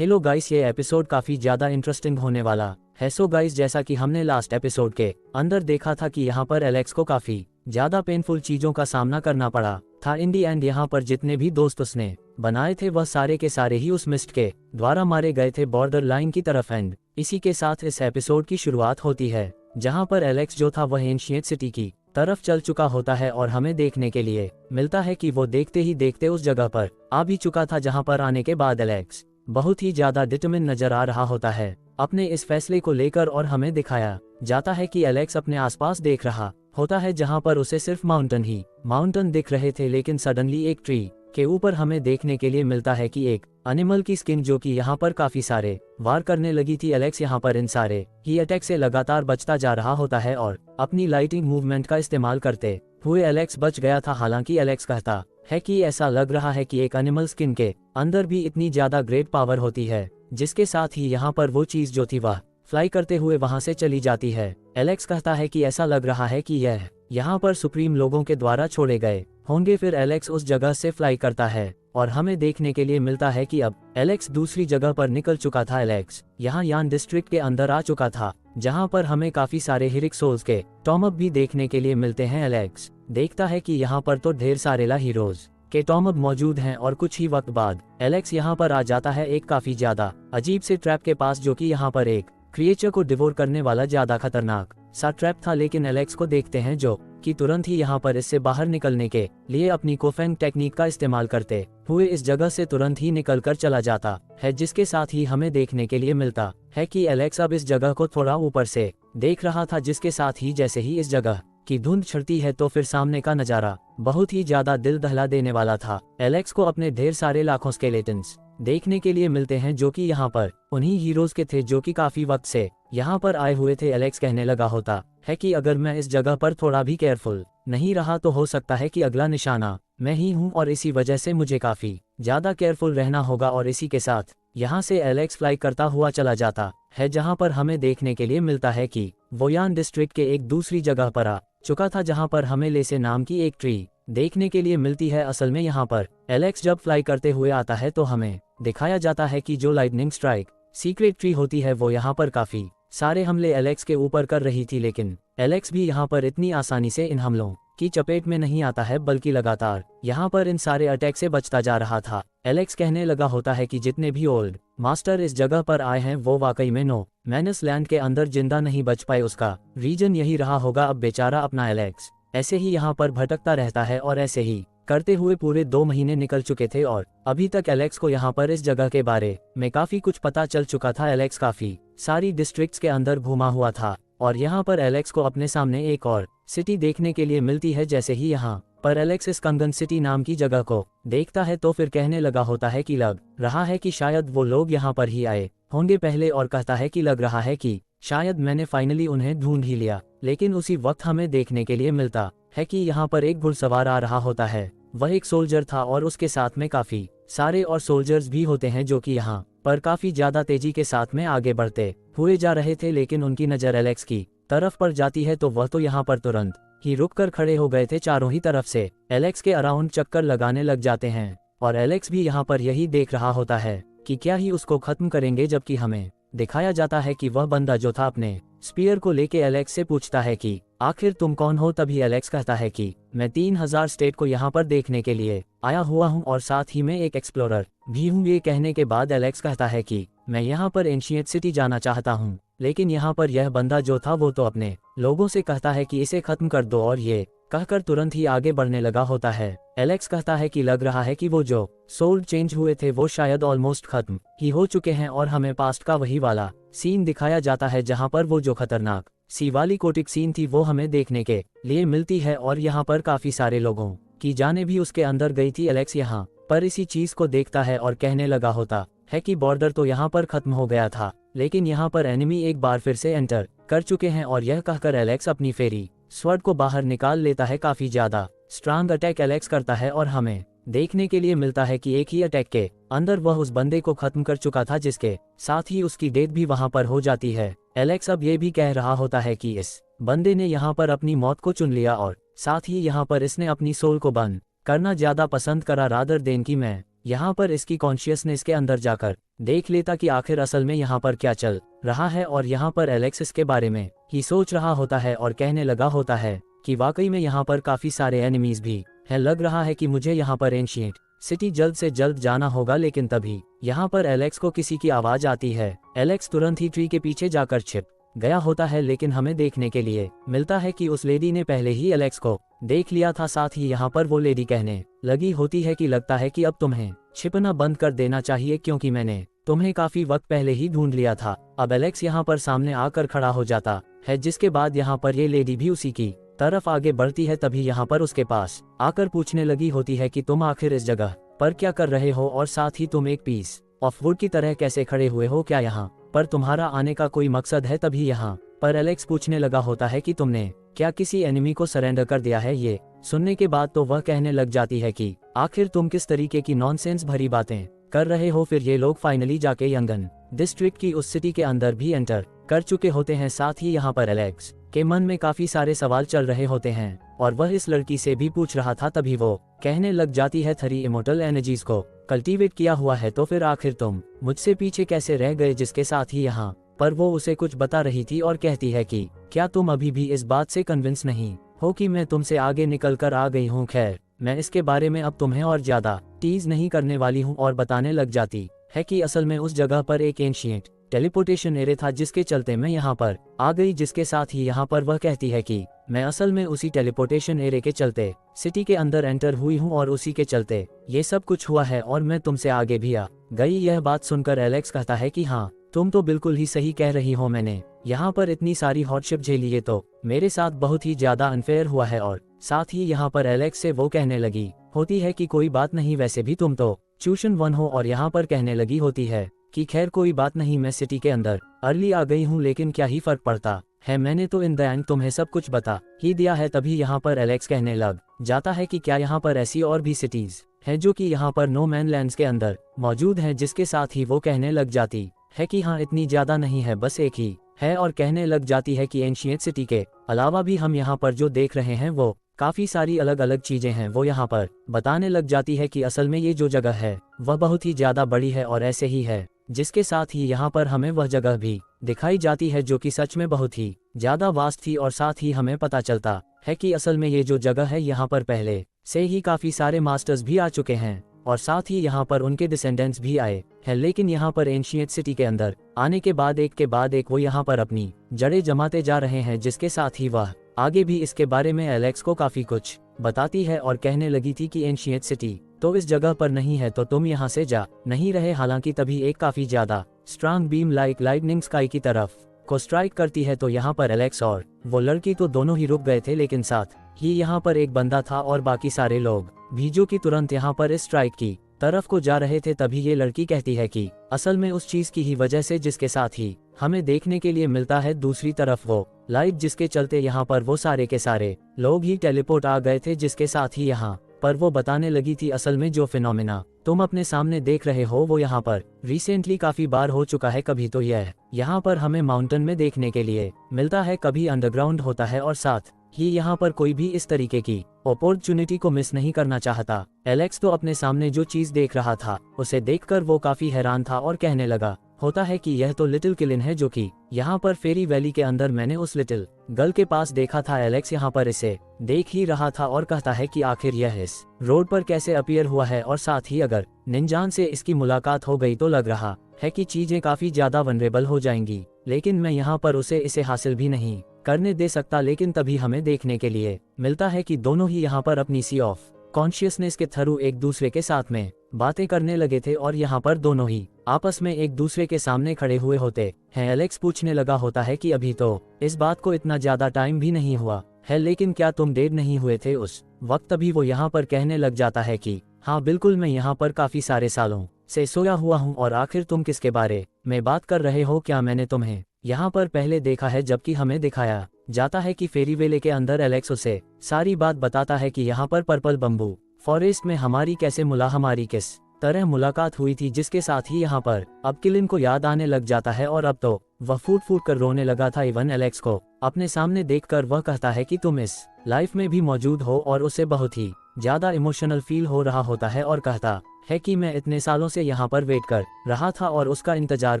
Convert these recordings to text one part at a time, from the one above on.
Hello guys, ये episode काफी ज्यादा इंटरेस्टिंग होने वाला है। सो गाइस, जैसा कि हमने लास्ट एपिसोड के अंदर देखा था कि यहाँ पर एलेक्स को काफी ज्यादा पेनफुल चीजों का सामना करना पड़ा था। इन दी एंड यहाँ पर जितने भी दोस्त उसने बनाए थे वह सारे के सारे ही उस मिस्ट के द्वारा मारे गए थे बॉर्डर लाइन की तरफ। एंड इसी के साथ इस एपिसोड की शुरुआत होती है, जहाँ पर एलेक्स जो था वह एंशिएंट सिटी की तरफ चल चुका होता है और हमें देखने के लिए मिलता है कि वो देखते ही देखते उस जगह पर आ भी चुका था, जहाँ पर आने के बाद एलेक्स बहुत ही ज्यादा डिटरमिन नजर आ रहा होता है अपने इस फैसले को लेकर। और हमें दिखाया जाता है कि एलेक्स अपने आसपास देख रहा होता है, जहां पर उसे सिर्फ माउंटेन दिख रहे थे, लेकिन सडनली एक ट्री के ऊपर हमें देखने के लिए मिलता है कि एक एनिमल की स्किन जो कि यहाँ पर काफी सारे वार करने लगी थी। एलेक्स यहाँ पर इन सारे ही अटैक से लगातार बचता जा रहा होता है और अपनी लाइटिंग मूवमेंट का इस्तेमाल करते हुए एलेक्स बच गया था। हालांकि एलेक्स कहता है कि ऐसा लग रहा है कि एक एनिमल स्किन के अंदर भी इतनी ज्यादा ग्रेट पावर होती है, जिसके साथ ही यहाँ पर वो चीज जो थी वह फ्लाई करते हुए वहां से चली जाती है। एलेक्स कहता है कि ऐसा लग रहा है कि यह यहाँ पर सुप्रीम लोगों के द्वारा छोड़े गए होंगे। फिर एलेक्स उस जगह से फ्लाई करता है और हमें देखने के लिए मिलता है कि अब एलेक्स दूसरी जगह पर निकल चुका था। एलेक्स यहाँ यान डिस्ट्रिक्ट के अंदर आ चुका था, जहाँ पर हमें काफी सारे हीरिक सोल्स के टॉमअप भी देखने के लिए मिलते हैं। एलेक्स देखता है कि यहाँ पर तो ढेर सारे ला हीरोज के टॉमअप मौजूद हैं और कुछ ही वक्त बाद एलेक्स यहाँ पर आ जाता है एक काफी ज्यादा अजीब से ट्रैप के पास, जो कि यहाँ पर एक क्रिएचर को डिवोर करने वाला ज्यादा खतरनाक सा ट्रैप था। लेकिन एलेक्स को देखते हैं जो कि तुरंत ही यहाँ पर इससे बाहर निकलने के लिए अपनी कोफेंग टेक्निक का इस्तेमाल करते हुए इस जगह से तुरंत ही निकल कर चला जाता है, जिसके साथ ही हमें देखने के लिए मिलता है कि एलेक्स अब इस जगह को थोड़ा ऊपर से देख रहा था, जिसके साथ ही जैसे ही इस जगह की धुंध छड़ती है तो फिर सामने का नजारा बहुत ही ज्यादा दिल दहला देने वाला था। एलेक्स को अपने ढेर सारे लाखों स्केलेटन्स देखने के लिए मिलते हैं, जो कि यहाँ पर उन्हीं हीरोज के थे जो कि काफी वक्त से यहाँ पर आए हुए थे। एलेक्स कहने लगा होता है कि अगर मैं इस जगह पर थोड़ा भी केयरफुल नहीं रहा तो हो सकता है कि अगला निशाना मैं ही हूँ, और इसी वजह से मुझे काफी ज्यादा केयरफुल रहना होगा। और इसी के साथ यहाँ से एलेक्स फ्लाई करता हुआ चला जाता है, जहाँ पर हमें देखने के लिए मिलता है कि वो यान डिस्ट्रिक्ट के एक दूसरी जगह पर आ चुका था, जहाँ पर हमें लेसे नाम की एक ट्री देखने के लिए मिलती है। असल में यहाँ पर एलेक्स जब फ्लाई करते हुए आता है तो हमें दिखाया जाता है कि जो लाइटनिंग स्ट्राइक सीक्रेट ट्री होती है वो यहाँ पर काफी सारे हमले एलेक्स के ऊपर कर रही थी, लेकिन एलेक्स भी यहाँ पर इतनी आसानी से इन हमलों की चपेट में नहीं आता है, बल्कि लगातार यहाँ पर इन सारे अटैक से बचता जा रहा था। एलेक्स कहने लगा होता है कि जितने भी ओल्ड मास्टर इस जगह पर आए हैं वो वाकई में नो मैनस लैंड के अंदर जिंदा नहीं बच पाए, उसका रीजन यही रहा होगा। अब बेचारा अपना एलेक्स ऐसे ही यहाँ पर भटकता रहता है और ऐसे ही करते हुए पूरे 2 महीने निकल चुके थे और अभी तक एलेक्स को यहाँ पर इस जगह के बारे में काफी कुछ पता चल चुका था। एलेक्स काफी सारी डिस्ट्रिक्ट्स के अंदर घूमा हुआ था और यहाँ पर एलेक्स को अपने सामने एक और सिटी देखने के लिए मिलती है। जैसे ही यहाँ पर एलेक्स इस कंगन सिटी नाम की जगह को देखता है तो फिर कहने लगा होता है कि लग रहा है कि शायद वो लोग यहाँ पर ही आए होंगे पहले, और कहता है कि लग रहा है कि शायद मैंने फाइनली उन्हें ढूंढ ही लिया। लेकिन उसी वक्त हमें देखने के लिए मिलता है कि यहाँ पर एक घुड़सवार आ रहा होता है। वह एक सोल्जर था और उसके साथ में काफी सारे और सोल्जर्स भी होते हैं, जो कि यहाँ पर काफी ज्यादा तेजी के साथ में आगे बढ़ते हुए जा रहे थे। लेकिन उनकी नजर एलेक्स की तरफ पर जाती है तो वह तो यहाँ पर तुरंत ही रुक कर खड़े हो गए थे। चारों ही तरफ से एलेक्स के अराउंड चक्कर लगाने लग जाते हैं और एलेक्स भी यहाँ पर यही देख रहा होता है कि क्या ही उसको खत्म करेंगे, जबकि हमें दिखाया जाता है कि वह बंदा जो था अपने स्पीयर को लेके एलेक्स से पूछता है कि आखिर तुम कौन हो। तभी एलेक्स कहता है कि मैं 3000 स्टेट को यहाँ पर देखने के लिए आया हुआ हूँ और साथ ही मैं एक एक्सप्लोरर भी हूँ। ये कहने के बाद एलेक्स कहता है कि मैं यहाँ पर एंशिएंट सिटी जाना चाहता हूँ, लेकिन यहाँ पर यह बंदा जो था वो तो अपने लोगों से कहता है कि इसे खत्म कर दो, और ये कहकर तुरंत ही आगे बढ़ने लगा होता है। एलेक्स कहता है कि लग रहा है कि वो जो सोल चेंज हुए थे वो शायद ऑलमोस्ट खत्म ही हो चुके हैं, और हमें पास्ट का वही वाला सीन दिखाया जाता है, जहाँ पर वो जो खतरनाक सी वाली कोटिक सीन थी वो हमें देखने के लिए मिलती है और यहाँ पर काफी सारे लोगों की जानें भी उसके अंदर गई थी। एलेक्स यहाँ पर इसी चीज को देखता है और कहने लगा होता है कि बॉर्डर तो यहाँ पर खत्म हो गया था, लेकिन यहाँ पर एनिमी एक बार फिर से एंटर कर चुके हैं। और यह कहकर एलेक्स अपनी फेरी स्वर्ड को बाहर निकाल लेता है। काफी ज्यादा स्ट्रांग अटैक एलेक्स करता है और हमें देखने के लिए मिलता है कि एक ही अटैक के अंदर वह उस बंदे को खत्म कर चुका था, जिसके साथ ही उसकी डेथ भी वहां पर हो जाती है। एलेक्स अब ये भी कह रहा होता है कि इस बंदे ने यहाँ पर अपनी मौत को चुन लिया और साथ ही यहाँ पर इसने अपनी सोल को बंद करना ज्यादा पसंद करा रादर देन कि मैं यहाँ पर इसकी कॉन्शियसनेस के अंदर जाकर देख लेता कि आखिर असल में यहाँ पर क्या चल रहा है, और यहाँ पर एलेक्स इसके बारे में ही सोच रहा होता है और कहने लगा होता है कि वाकई में यहाँ पर काफी सारे एनिमीज भी है। लग रहा है कि मुझे यहाँ पर एंशिएंट सिटी जल्द से जल्द जाना होगा। लेकिन तभी यहाँ पर एलेक्स को किसी की आवाज आती है। एलेक्स तुरंत ही ट्री के पीछे जाकर छिप गया होता है, लेकिन हमें देखने के लिए मिलता है कि उस लेडी ने पहले ही एलेक्स को देख लिया था। साथ ही यहाँ पर वो लेडी कहने लगी होती है कि लगता है कि अब तुम्हें छिपना बंद कर देना चाहिए, क्योंकि मैंने तुम्हें काफी वक्त पहले ही ढूंढ लिया था। अब एलेक्स यहाँ पर सामने आकर खड़ा हो जाता है, जिसके बाद यहाँ पर ये लेडी भी उसी की तरफ आगे बढ़ती है। तभी यहाँ पर उसके पास आकर पूछने लगी होती है कि तुम आखिर इस जगह पर क्या कर रहे हो, और साथ ही तुम एक पीस ऑफ वुड की तरह कैसे खड़े हुए हो, क्या यहाँ पर तुम्हारा आने का कोई मकसद है। तभी यहाँ पर एलेक्स पूछने लगा होता है कि तुमने क्या किसी एनिमी को सरेंडर कर दिया है। ये सुनने के बाद तो वह कहने लग जाती है कि आखिर तुम किस तरीके की नॉनसेंस भरी बातें कर रहे हो। फिर ये लोग फाइनली जाके यंगन डिस्ट्रिक्ट की उस सिटी के अंदर भी एंटर कर चुके होते हैं। साथ ही यहाँ पर एलेक्स के मन में काफी सारे सवाल चल रहे होते हैं और वह इस लड़की से भी पूछ रहा था। तभी वो कहने लग जाती है 3 इमोर्टल एनर्जीज को कल्टीवेट किया हुआ है, तो फिर आखिर तुम मुझसे पीछे कैसे रह गए। जिसके साथ ही यहाँ पर वो उसे कुछ बता रही थी और कहती है कि क्या तुम अभी भी इस बात से कन्विंस नहीं हो कि मैं तुमसे आगे निकल कर आ गई हूँ। खैर, मैं इसके बारे में अब तुम्हें और ज्यादा टीज नहीं करने वाली हूँ, और बताने लग जाती है कि असल में उस जगह पर एक एंशिएंट टेलीपोर्टेशन एरे था, जिसके चलते मैं यहाँ पर आ गई। जिसके साथ ही यहाँ पर वह कहती है कि मैं असल में उसी टेलीपोर्टेशन एरे के चलते सिटी के अंदर एंटर हुई हूँ, और उसी के चलते ये सब कुछ हुआ है, और मैं तुमसे आगे भी आ गई। यह बात सुनकर एलेक्स कहता है कि हाँ, तुम तो बिल्कुल ही सही कह रही हो। मैंने यहाँ पर इतनी सारी हॉर्डशिप झेली है, तो मेरे साथ बहुत ही ज्यादा अनफेयर हुआ है। और साथ ही यहाँ पर एलेक्स से वो कहने लगी होती है कि कोई बात नहीं, वैसे भी तुम तो चूशन 1 हो। और यहाँ पर कहने लगी होती है कि खैर कोई बात नहीं, मैं सिटी के अंदर अर्ली आ गई हूँ, लेकिन क्या ही फर्क पड़ता है, मैंने तो इन द एंड तुम्हें सब कुछ बता ही दिया है। तभी यहाँ पर एलेक्स कहने लग जाता है कि क्या यहाँ पर ऐसी और भी सिटीज है जो कि यहाँ पर नो मैन लैंड्स के अंदर मौजूद है। जिसके साथ ही वो कहने लग जाती है कि हाँ, इतनी ज्यादा नहीं है, बस एक ही है। और कहने लग जाती है कि एंशिएंट सिटी के अलावा भी हम यहाँ पर जो देख रहे हैं वो काफी सारी अलग अलग चीजें हैं। वो यहाँ पर बताने लग जाती है कि असल में ये जो जगह है वह बहुत ही ज्यादा बड़ी है और ऐसे ही है। जिसके साथ ही यहाँ पर हमें वह जगह भी दिखाई जाती है जो कि सच में बहुत ही ज्यादा वास्ट थी। और साथ ही हमें पता चलता है कि असल में ये जो जगह है यहाँ पर पहले से ही काफी सारे मास्टर्स भी आ चुके हैं, और साथ ही यहाँ पर उनके डिसेंडेंट्स भी आए हैं। लेकिन यहाँ पर एंशिएंट सिटी के अंदर आने के बाद एक वो यहाँ पर अपनी जड़ें जमाते जा रहे हैं। जिसके साथ ही वह आगे भी इसके बारे में एलेक्स को काफी कुछ बताती है और कहने लगी थी कि एंशिएंट सिटी तो इस जगह पर नहीं है, तो तुम यहाँ से जा नहीं रहे। हालांकि तभी एक काफी ज्यादा strong beam like lightning sky की तरफ को स्ट्राइक करती है। तो यहाँ पर एलेक्स और वो लड़की तो दोनों ही रुक गए थे, लेकिन साथ ही यहाँ पर एक बंदा था और बाकी सारे लोग भी जो कि तुरंत यहाँ पर इस स्ट्राइक की तरफ को जा रहे थे। तभी ये लड़की कहती है कि असल में उस चीज की ही वजह से जिसके साथ ही हमें देखने के लिए मिलता है दूसरी तरफ वो लाइट, जिसके चलते यहाँ पर वो सारे के सारे लोग ही टेलीपोर्ट आ गए थे। जिसके साथ ही यहाँ पर वो बताने लगी थी असल में जो फिनोमेना तुम अपने सामने देख रहे हो वो यहाँ पर रिसेंटली काफी बार हो चुका है। कभी तो यह यहाँ पर हमें माउंटेन में देखने के लिए मिलता है, कभी अंडरग्राउंड होता है, और साथ ही यहाँ पर कोई भी इस तरीके की अपॉर्चुनिटी को मिस नहीं करना चाहता। एलेक्स तो अपने सामने जो चीज देख रहा था उसे देखकर वो काफी हैरान था और कहने लगा होता है कि यह तो लिटिल किलिन है जो कि यहाँ पर फेरी वैली के अंदर मैंने उस लिटिल गर्ल के पास देखा था। एलेक्स यहाँ पर इसे देख ही रहा था और कहता है कि आखिर यह इस रोड पर कैसे अपीयर हुआ है, और साथ ही अगर निंजान से इसकी मुलाकात हो गई तो लग रहा है कि चीजें काफी ज्यादा वनरेबल हो जाएंगी। लेकिन मैं यहाँ पर उसे इसे हासिल भी नहीं करने दे सकता। लेकिन तभी हमें देखने के लिए मिलता है कि दोनों ही यहाँ पर अपनी सी ऑफ कॉन्शियसनेस के थ्रू एक दूसरे के साथ में बातें करने लगे थे, और यहाँ पर दोनों ही आपस में एक दूसरे के सामने खड़े हुए होते हैं। एलेक्स पूछने लगा होता है कि अभी तो इस बात को इतना ज्यादा टाइम भी नहीं हुआ है, लेकिन क्या तुम डेड नहीं हुए थे उस वक्त। तभी वो यहाँ पर कहने लग जाता है कि हाँ बिल्कुल, मैं यहाँ पर काफी सारे सालों से सोया हुआ हूँ। और आखिर तुम किसके बारे में बात कर रहे हो? क्या मैंने तुम्हें यहाँ पर पहले देखा है? जबकि हमें दिखाया जाता है कि फेरी वेले के अंदर एलेक्स उसे सारी बात बताता है कि यहाँ पर पर्पल बम्बू फॉरेस्ट में हमारी किस तरह मुलाकात हुई थी। जिसके साथ ही यहाँ पर अब किलिन को याद आने लग जाता है और अब तो वह फूट फूट कर रोने लगा था। इवन एलेक्स को अपने सामने देखकर वह कहता है कि तुम इस लाइफ में भी मौजूद हो, और उसे बहुत ही ज्यादा इमोशनल फील हो रहा होता है और कहता है कि मैं इतने सालों से यहाँ पर वेट कर रहा था और उसका इंतजार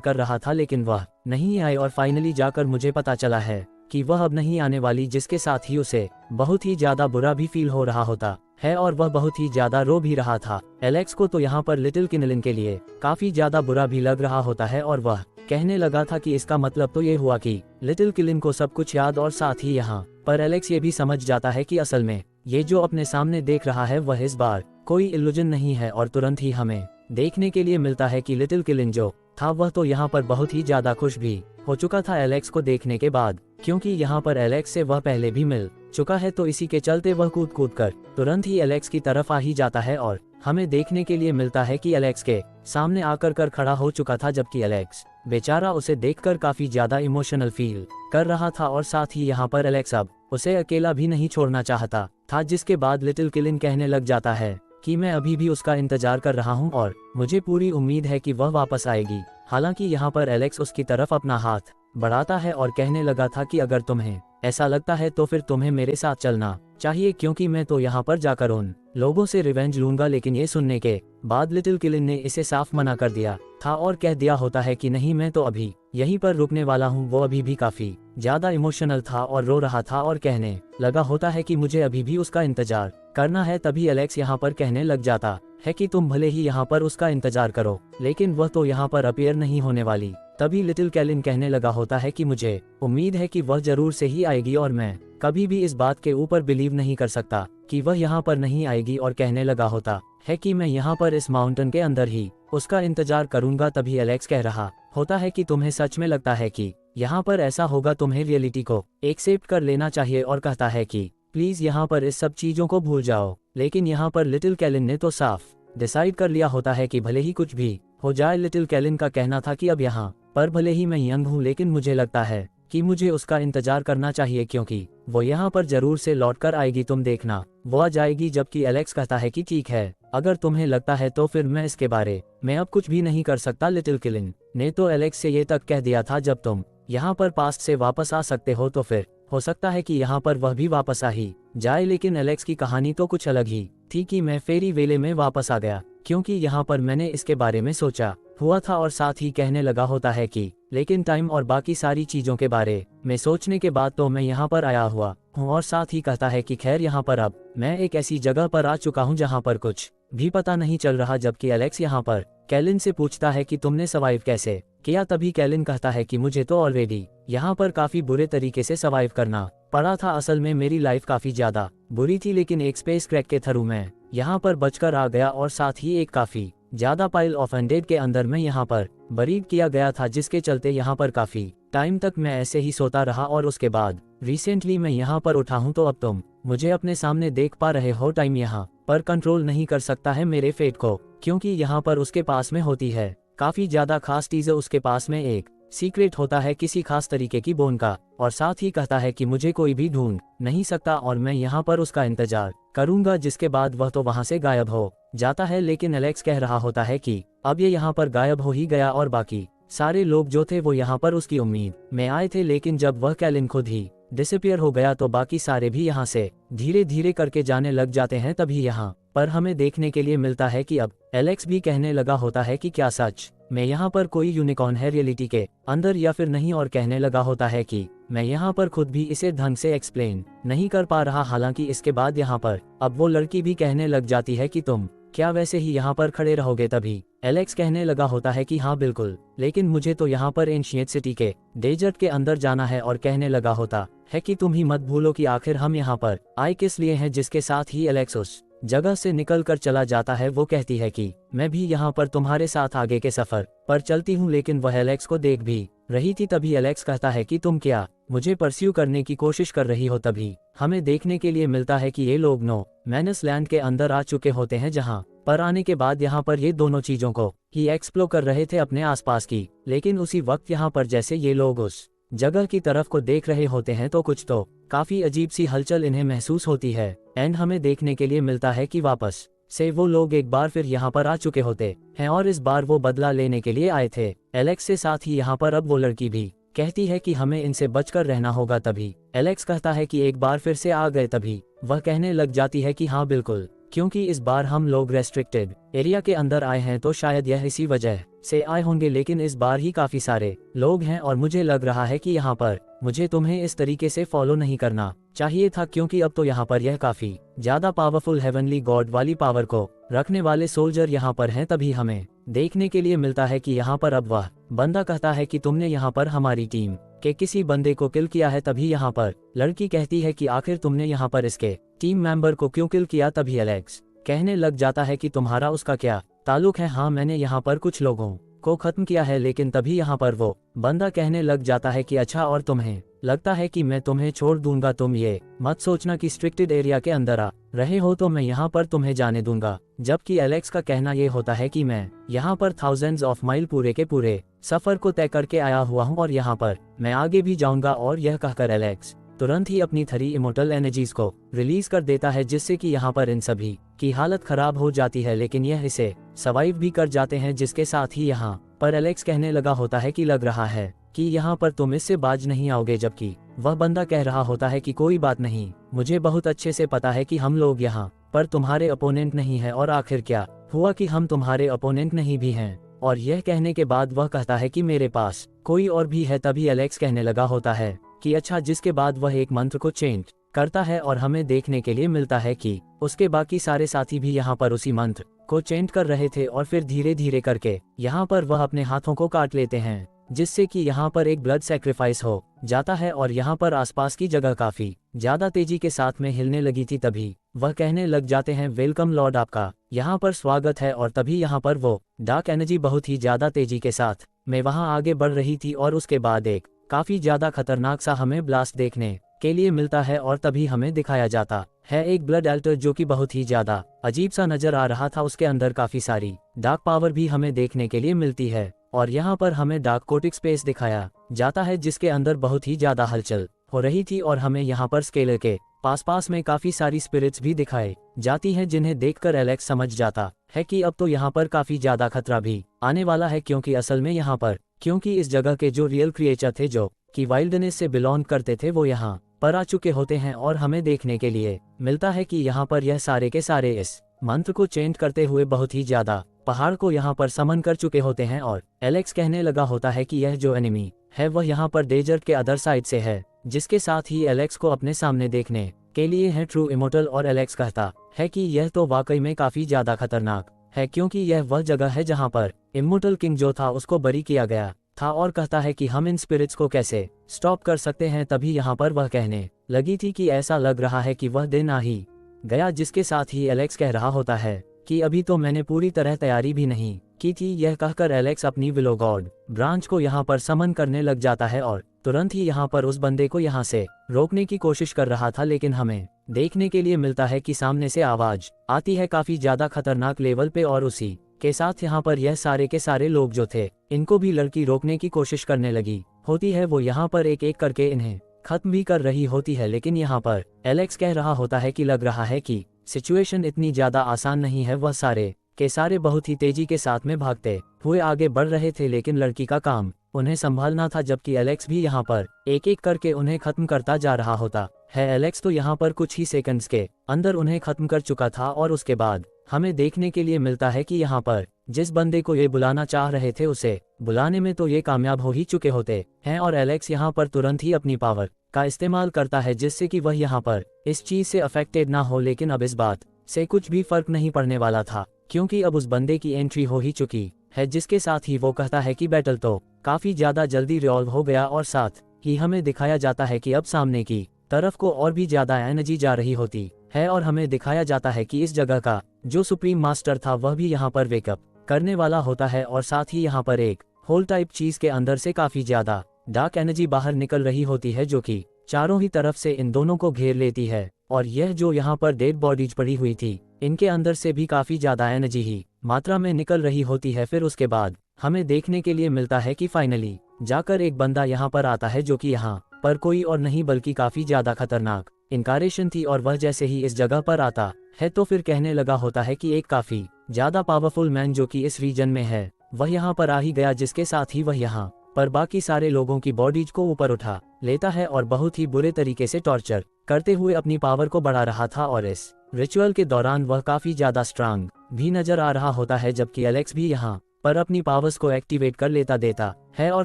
कर रहा था, लेकिन वह नहीं आई और फाइनली जाकर मुझे पता चला है कि वह अब नहीं आने वाली, जिसके साथ ही उसे बहुत ही ज्यादा बुरा भी फील हो रहा होता है और वह बहुत ही ज्यादा रो भी रहा था। एलेक्स को तो यहाँ पर लिटिल किनलिन के लिए काफी ज्यादा बुरा भी लग रहा होता है और वह कहने लगा था कि इसका मतलब तो ये हुआ कि लिटिल किलिन को सब कुछ याद, और साथ ही यहाँ पर एलेक्स ये भी समझ जाता है कि असल में ये जो अपने सामने देख रहा है वह इस बार कोई इल्यूजन नहीं है, और तुरंत ही हमें देखने के लिए मिलता है कि लिटिल किलिन जो था वह तो यहाँ पर बहुत ही ज्यादा खुश भी हो चुका था एलेक्स को देखने के बाद, क्योंकि यहाँ पर एलेक्स से वह पहले भी मिल चुका है। तो इसी के चलते वह कूद कूद कर तुरंत ही एलेक्स की तरफ आ ही जाता है और हमें देखने के लिए मिलता है कि एलेक्स के सामने आकर कर खड़ा हो चुका था, जबकि एलेक्स बेचारा उसे देखकर काफी ज्यादा इमोशनल फील कर रहा था और साथ ही यहाँ पर एलेक्स अब उसे अकेला भी नहीं छोड़ना चाहता था। जिसके बाद लिटिल किलिन कहने लग जाता है कि मैं अभी भी उसका इंतजार कर रहा हूँ और मुझे पूरी उम्मीद है कि वह वापस आएगी। हालांकि यहाँ पर एलेक्स उसकी तरफ अपना हाथ बढ़ाता है और कहने लगा था कि अगर तुम्हें ऐसा लगता है तो फिर तुम्हें मेरे साथ चलना चाहिए, क्योंकि मैं तो यहाँ पर जाकर उन लोगों से रिवेंज लूंगा। लेकिन ये सुनने के बाद लिटिल किलिन ने इसे साफ मना कर दिया था और कह दिया होता है कि नहीं, मैं तो अभी यहीं पर रुकने वाला हूँ। वो अभी भी काफी ज्यादा इमोशनल था और रो रहा था और कहने लगा होता है कि मुझे अभी भी उसका इंतजार करना है। तभी एलेक्स यहाँ पर कहने लग जाता है कि तुम भले ही यहाँ पर उसका इंतजार करो, लेकिन वह तो यहाँ पर अपीयर नहीं होने वाली। तभी लिटिल किलिन कहने लगा होता है कि मुझे उम्मीद है कि वह जरूर से ही आएगी और मैं कभी भी इस बात के ऊपर बिलीव नहीं कर सकता कि वह यहाँ पर नहीं आएगी। और कहने लगा होता है कि मैं यहाँ पर इस माउंटेन के अंदर ही उसका इंतजार करूंगा। तभी एलेक्स कह रहा होता है कि तुम्हें सच में लगता है कि यहाँ पर ऐसा होगा, तुम्हें रियलिटी को एक्सेप्ट कर लेना चाहिए। और कहता है कि प्लीज यहाँ पर इस सब चीजों को भूल जाओ। लेकिन यहाँ पर लिटिल किलिन ने तो साफ डिसाइड कर लिया होता है कि भले ही कुछ भी हो जाए। लिटिल किलिन का कहना था कि अब यहाँ पर भले ही मैं यंग हूँ, लेकिन मुझे लगता है कि मुझे उसका इंतजार करना चाहिए, क्योंकि वो यहाँ पर जरूर से लौट कर आएगी, तुम देखना वो आ जाएगी। जबकि एलेक्स कहता है कि ठीक है, अगर तुम्हें लगता है तो फिर मैं इसके बारे में अब कुछ भी नहीं कर सकता। लिटिल किलिन ने तो एलेक्स से ये तक कह दिया था जब तुम यहाँ पर पास्ट से वापस आ सकते हो तो फिर हो सकता है कि यहाँ पर वह भी वापस आ ही जाए। लेकिन एलेक्स की कहानी तो कुछ अलग ही थी कि मैं फेरी वेले में वापस आ गया, क्योंकि यहाँ पर मैंने इसके बारे में सोचा हुआ था। और साथ ही कहने लगा होता है कि लेकिन टाइम और बाकी सारी चीजों के बारे में सोचने के बाद तो मैं यहाँ पर आया हुआ हूँ। और साथ ही कहता है कि खैर यहाँ पर अब मैं एक ऐसी जगह पर आ चुका हूँ जहाँ पर कुछ भी पता नहीं चल रहा। जबकि एलेक्स यहाँ पर कैलिन से पूछता है कि तुमने सर्वाइव कैसे किया। तभी कैलिन कहता है कि मुझे तो ऑलरेडी यहाँ पर काफी बुरे तरीके से सर्वाइव करना पड़ा था। असल में मेरी लाइफ काफी ज्यादा बुरी थी, लेकिन एक स्पेस क्रैक के थ्रू मैं यहाँ पर बचकर आ गया और साथ ही एक काफी ज्यादा पाइल ऑफ अनडेड के अंदर में यहाँ पर बरीड किया गया था, जिसके चलते यहाँ पर काफी टाइम तक मैं ऐसे ही सोता रहा। और उसके बाद रिसेंटली मैं यहाँ पर उठा हूँ, तो अब तुम मुझे अपने सामने देख पा रहे हो। टाइम यहाँ पर कंट्रोल नहीं कर सकता है मेरे फेट को, क्योंकि यहाँ पर उसके पास में होती है काफी ज्यादा खास चीजें। उसके पास में एक सीक्रेट होता है किसी खास तरीके की बोन का, और साथ ही कहता है कि मुझे कोई भी ढूंढ नहीं सकता और मैं यहाँ पर उसका इंतजार करूंगा। जिसके बाद वह तो वहां से गायब हो जाता है। लेकिन एलेक्स कह रहा होता है कि अब ये यहाँ पर गायब हो ही गया और बाकी सारे लोग जो थे वो यहाँ पर उसकी उम्मीद में आए थे। लेकिन जब वह कैलिन खुद ही डिसअपियर हो गया तो बाकी सारे भी यहाँ से धीरे धीरे करके जाने लग जाते हैं। तभी यहाँ पर हमें देखने के लिए मिलता है कि अब एलेक्स भी कहने लगा होता है कि क्या सच में यहाँ पर कोई यूनिकॉर्न है रियलिटी के अंदर या फिर नहीं। और कहने लगा होता है कि मैं यहाँ पर खुद भी इसे ढंग से एक्सप्लेन नहीं कर पा रहा। हालांकि इसके बाद यहाँ पर अब वो लड़की भी कहने लग जाती है कि तुम क्या वैसे ही यहाँ पर खड़े रहोगे। तभी एलेक्स कहने लगा होता है कि हाँ बिल्कुल, लेकिन मुझे तो यहाँ पर एंशिएंट सिटी के डेजर्ट के अंदर जाना है। और कहने लगा होता है कि तुम ही मत भूलो कि आखिर हम यहाँ पर आए किस लिए हैं। जिसके साथ ही एलेक्स उस जगह से निकल कर चला जाता है। वो कहती है कि मैं भी यहाँ पर तुम्हारे साथ आगे के सफर पर चलती हूँ, लेकिन वह एलेक्स को देख भी रही थी। तभी एलेक्स कहता है कि तुम क्या मुझे परस्यू करने की कोशिश कर रही हो। तभी हमें देखने के लिए मिलता है कि ये लोग नो मैनस लैंड के अंदर आ चुके होते हैं, जहाँ पर आने के बाद यहाँ पर ये दोनों चीजों को ही एक्सप्लोर कर रहे थे अपने आसपास की। लेकिन उसी वक्त यहाँ पर जैसे ये लोग उस जगह की तरफ को देख रहे होते हैं तो कुछ तो काफी अजीब सी हलचल इन्हें महसूस होती है। एंड हमें देखने के लिए मिलता है कि वापस से वो लोग एक बार फिर यहाँ पर आ चुके होते हैं और इस बार वो बदला लेने के लिए आए थे एलेक्स से। साथ ही यहाँ पर अब वो लड़की भी कहती है कि हमें इनसे बचकर रहना होगा। तभी एलेक्स कहता है कि एक बार फिर से आ गए। तभी वह कहने लग जाती है कि हाँ बिल्कुल, क्योंकि इस बार हम लोग रेस्ट्रिक्टेड एरिया के अंदर आए हैं, तो शायद यह इसी वजह से आए होंगे, लेकिन इस बार ही काफी सारे लोग हैं और मुझे लग रहा है कि यहाँ पर मुझे तुम्हें इस तरीके से फॉलो नहीं करना चाहिए था, क्योंकि अब तो यहाँ पर यह काफी ज्यादा पावरफुल हेवनली गॉड वाली पावर को रखने वाले सोल्जर यहाँ पर हैं। तभी हमें देखने के लिए मिलता है कि यहाँ पर अब वह बंदा कहता है कि तुमने यहाँ पर हमारी टीम के किसी बंदे को किल किया है। तभी यहाँ पर लड़की कहती है कि आखिर तुमने यहाँ पर इसके टीम मेंबर को क्यों किल किया। तभी एलेक्स कहने लग जाता है कि तुम्हारा उसका क्या ताल्लुक है। हाँ, मैंने यहाँ पर कुछ लोगों को खत्म किया है। लेकिन तभी यहाँ पर वो बंदा कहने लग जाता है कि अच्छा, और तुम्हें लगता है कि मैं तुम्हें छोड़ दूंगा? तुम ये मत सोचना कि स्ट्रिक्टेड एरिया के अंदर आ रहे हो तो मैं यहाँ पर तुम्हें जाने दूंगा। जबकि एलेक्स का कहना ये होता है कि मैं यहाँ पर थाउजेंड्स ऑफ माइल पूरे के पूरे सफर को तय करके आया हुआ हूँ और यहाँ पर मैं आगे भी जाऊंगा। और यह कहकर एलेक्स तुरंत ही अपनी 3 इमोर्टल एनर्जीज को रिलीज कर देता है, जिससे कि यहाँ पर इन सभी की हालत खराब हो जाती है, लेकिन यह इसे सर्वाइव भी कर जाते हैं। जिसके साथ ही यहाँ पर एलेक्स कहने लगा होता है कि लग रहा है कि यहाँ पर तुम इससे बाज नहीं आओगे। जबकि वह बंदा कह रहा होता है कि कोई बात नहीं, मुझे बहुत अच्छे से पता है कि हम लोग यहाँ पर तुम्हारे अपोनेंट नहीं है, और आखिर क्या हुआ कि हम तुम्हारे अपोनेंट नहीं भी हैं। और यह कहने के बाद वह कहता है कि मेरे पास कोई और भी है। तभी एलेक्स कहने लगा होता है कि अच्छा, जिसके बाद वह एक मंत्र को चेंज करता है और हमें देखने के लिए मिलता है कि उसके बाकी सारे साथी भी यहाँ पर उसी मंत्र को चेंज कर रहे थे। और फिर धीरे धीरे करके यहाँ पर वह अपने हाथों को काट लेते हैं, जिससे कि यहाँ पर एक ब्लड सैक्रिफाइस हो जाता है। और यहाँ पर आसपास की जगह काफी ज्यादा तेजी के साथ में हिलने लगी थी। तभी वह कहने लग जाते हैं, वेलकम लॉर्ड, आपका यहाँ पर स्वागत है। और तभी यहाँ पर वो डार्क एनर्जी बहुत ही ज्यादा तेजी के साथ में वहाँ आगे बढ़ रही थी, और उसके बाद एक काफी ज्यादा खतरनाक सा हमें ब्लास्ट देखने के लिए मिलता है। और तभी हमें दिखाया जाता है एक ब्लड एल्टर, जो कि बहुत ही ज्यादा अजीब सा नजर आ रहा था। उसके अंदर काफी सारी डार्क पावर भी हमें देखने के लिए मिलती है। और यहाँ पर हमें डार्क कोटिक स्पेस दिखाया जाता है, जिसके अंदर बहुत ही ज्यादा हलचल हो रही थी। और हमें यहाँ पर स्केलर के पास में काफी सारी स्पिरिट्स भी दिखाई जाती हैं, जिन्हें देखकर एलेक्स समझ जाता है कि अब तो यहाँ पर काफी ज्यादा खतरा भी आने वाला है। क्योंकि असल में यहाँ पर क्योंकि इस जगह के जो रियल क्रिएचर थे, जो कि वाइल्डनेस से बिलोंग करते थे, वो यहाँ पर आ चुके होते हैं। और हमें देखने के लिए मिलता है कि यहाँ पर यह सारे के सारे इस मंत्र को चेंज करते हुए बहुत ही ज्यादा पहाड़ को यहाँ पर समन कर चुके होते हैं। और एलेक्स कहने लगा होता है कि यह जो एनिमी है वह यहाँ पर डेजर्ट के अदर साइड से है, जिसके साथ ही एलेक्स को अपने सामने देखने के लिए है ट्रू इमोर्टल। और एलेक्स कहता है कि यह तो वाकई में काफी ज्यादा खतरनाक है, क्योंकि यह वह जगह है जहाँ पर इमोर्टल किंग जो था उसको बरी किया गया था। और कहता है कि हम इन स्पिरिट्स को कैसे स्टॉप कर सकते हैं। तभी यहाँ पर वह कहने लगी थी कि ऐसा लग रहा है कि वह दिन आ ही गया। जिसके साथ ही एलेक्स कह रहा होता है कि अभी तो मैंने पूरी तरह तैयारी भी नहीं की थी। यह कहकर एलेक्स अपनी विलो गॉड ब्रांच को यहाँ पर समन करने लग जाता है और तुरंत ही यहाँ पर उस बंदे को यहाँ से रोकने की कोशिश कर रहा था। लेकिन हमें देखने के लिए मिलता है कि सामने से आवाज आती है काफी ज्यादा खतरनाक लेवल पे, और उसी के साथ यहाँ पर यह सारे के सारे लोग जो थे इनको भी लड़की रोकने की कोशिश करने लगी होती है। वो यहाँ पर एक एक करके इन्हें खत्म भी कर रही होती है। लेकिन यहाँ पर एलेक्स कह रहा होता है कि लग रहा है कि सिचुएशन इतनी ज्यादा आसान नहीं है। वह सारे के सारे बहुत ही तेजी के साथ में भागते हुए आगे बढ़ रहे थे, लेकिन लड़की का काम उन्हें संभालना था। जबकि एलेक्स भी यहाँ पर एक एक करके उन्हें खत्म करता जा रहा होता है। एलेक्स तो यहाँ पर कुछ ही सेकंड्स के अंदर उन्हें खत्म कर चुका था। और उसके बाद हमें देखने के लिए मिलता है कि यहाँ पर जिस बंदे को ये बुलाना चाह रहे थे उसे बुलाने में तो ये कामयाब हो ही चुके होते हैं। और एलेक्स यहाँ पर तुरंत ही अपनी पावर का इस्तेमाल करता है, जिससे कि वह यहाँ पर इस चीज से अफेक्टेड ना हो। लेकिन अब इस बात से कुछ भी फर्क नहीं पड़ने वाला था, क्योंकि अब उस बंदे की एंट्री हो ही चुकी है। जिसके साथ ही वो कहता है कि बैटल तो काफी ज्यादा जल्दी रिजॉल्व हो गया, और साथ ही हमें दिखाया जाता है कि अब सामने की तरफ को और भी ज्यादा एनर्जी जा रही होती है। और हमें दिखाया जाता है कि इस जगह का जो सुप्रीम मास्टर था वह भी यहाँ पर वेकअप करने वाला होता है। और साथ ही यहाँ पर एक होल टाइप चीज के अंदर से काफी ज्यादा डार्क एनर्जी बाहर निकल रही होती है, जो कि चारों ही तरफ से इन दोनों को घेर लेती है। और यह जो यहाँ पर डेड बॉडीज पड़ी हुई थी, इनके अंदर से भी काफी ज्यादा एनर्जी ही मात्रा में निकल रही होती है। फिर उसके बाद हमें देखने के लिए मिलता है कि फाइनली जाकर एक बंदा यहाँ पर आता है, जो कि यहाँ पर कोई और नहीं बल्कि काफी ज्यादा खतरनाक इनकारेशन थी। और वह जैसे ही इस जगह पर आता है तो फिर कहने लगा होता है कि एक काफी ज्यादा पावरफुल मैन जो कि इस रीजन में है वह यहाँ पर आ ही गया, जिसके साथ ही वह यहाँ पर बाकी सारे लोगों की बॉडीज को ऊपर उठा लेता है और बहुत ही बुरे तरीके से टॉर्चर करते हुए अपनी पावर को बढ़ा रहा था और इस रिचुअल के दौरान वह काफी ज्यादा स्ट्रांग भी नजर आ रहा होता है, जबकि एलेक्स भी यहाँ पर अपनी पावर्स को एक्टिवेट कर लेता देता है और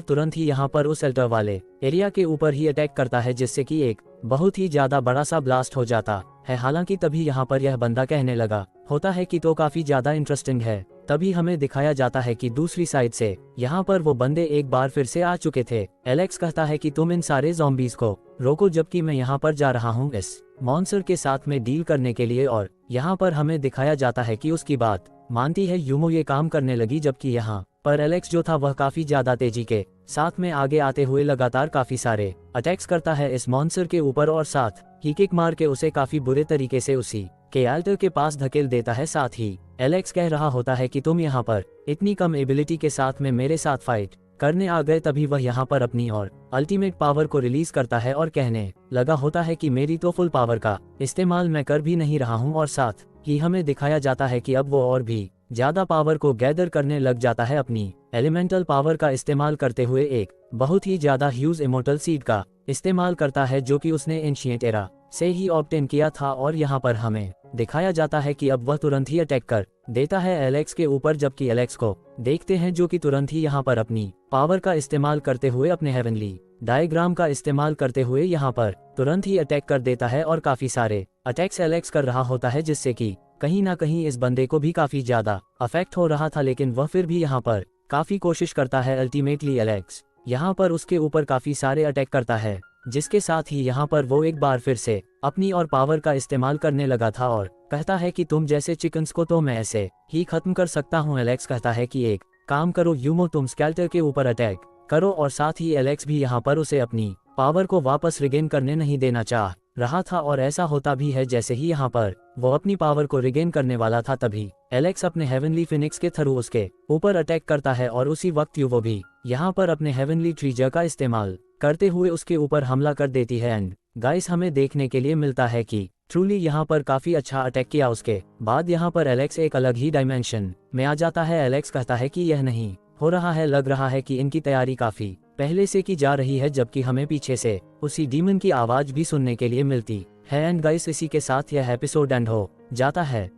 तुरंत ही यहाँ पर उस अल्टर वाले एरिया के ऊपर ही अटैक करता है, जिससे कि एक बहुत ही ज्यादा बड़ा सा ब्लास्ट हो जाता है। हालांकि तभी यहाँ पर यह बंदा कहने लगा होता है कि तो काफी ज्यादा इंटरेस्टिंग है। तभी हमें दिखाया जाता है कि दूसरी साइड से यहाँ पर वो बंदे एक बार फिर से आ चुके थे। एलेक्स कहता है कि तुम इन सारे ज़ॉम्बीज को रोको, जबकि मैं यहाँ पर जा रहा हूँ इस मॉन्स्टर के साथ में डील करने के लिए। और यहाँ पर हमें दिखाया जाता है कि उसकी बात मानती है यूमो ये काम करने लगी, जबकि यहाँ पर एलेक्स जो था वह काफी ज्यादा तेजी के साथ में आगे आते हुए लगातार काफी सारे अटैक्स करता है इस मॉन्स्टर के ऊपर और साथ ही किक मार के उसे काफी बुरे तरीके से उसी के अल्टर के पास धकेल देता है। साथ ही एलेक्स कह रहा होता है कि तुम यहाँ पर इतनी कम एबिलिटी के साथ में मेरे साथ फाइट करने आ गए। तभी वह यहाँ पर अपनी और अल्टीमेट पावर को रिलीज करता है और कहने लगा होता है कि मेरी तो फुल पावर का इस्तेमाल मैं कर भी नहीं रहा हूँ। और साथ ही हमें दिखाया जाता है कि अब वो और भी ज्यादा पावर को गैदर करने लग जाता है, अपनी एलिमेंटल पावर का इस्तेमाल करते हुए एक बहुत ही ज्यादा ह्यूज इमोर्टल सीड का इस्तेमाल करता है, जो कि उसने एंशिएंट एरा से ही ऑब्टेन किया था। और यहाँ पर हमें दिखाया जाता है कि अब वह तुरंत ही अटैक कर देता है एलेक्स के ऊपर, जबकि एलेक्स को देखते हैं जो कि तुरंत ही यहाँ पर अपनी पावर का इस्तेमाल करते हुए अपने हेवनली डायग्राम का इस्तेमाल करते हुए यहाँ पर तुरंत ही अटैक कर देता है। और काफी सारे अटैक्स एलेक्स कर रहा होता है, जिससे कि कहीं ना कहीं इस बंदे को भी काफी ज्यादा अफेक्ट हो रहा था, लेकिन वह फिर भी यहाँ पर काफी कोशिश करता है। अल्टीमेटली एलेक्स यहाँ पर उसके ऊपर काफी सारे अटैक करता है, जिसके साथ ही यहाँ पर वो एक बार फिर से अपनी और पावर का इस्तेमाल करने लगा था और कहता है कि तुम जैसे चिकन्स को तो मैं ऐसे ही खत्म कर सकता हूँ। एलेक्स कहता है कि एक काम करो यूमो, तुम स्केल्टर के ऊपर अटैक करो। और साथ ही एलेक्स भी यहाँ पर उसे अपनी पावर को वापस रिगेन करने नहीं देना चाह रहा था। और ऐसा होता भी है, जैसे ही यहाँ पर वो अपनी पावर को रिगेन करने वाला था, तभी एलेक्स अपने हेवनली फिनिक्स के थ्रू उसके ऊपर अटैक करता है। और उसी वक्त यूवो भी यहाँ पर अपने हेवनली ट्रीजर का इस्तेमाल करते हुए उसके ऊपर हमला कर देती है। एंड गाइस हमें देखने के लिए मिलता है कि ट्रूली यहाँ पर काफी अच्छा अटैक किया। उसके बाद यहाँ पर एलेक्स एक अलग ही डायमेंशन में आ जाता है। एलेक्स कहता है कि यह नहीं हो रहा है, लग रहा है कि इनकी तैयारी काफी पहले से की जा रही है, जबकि हमें पीछे से उसी डीमन की आवाज भी सुनने के लिए मिलती है। एंड गाइस इसी के साथ यह एपिसोड एंड हो जाता है।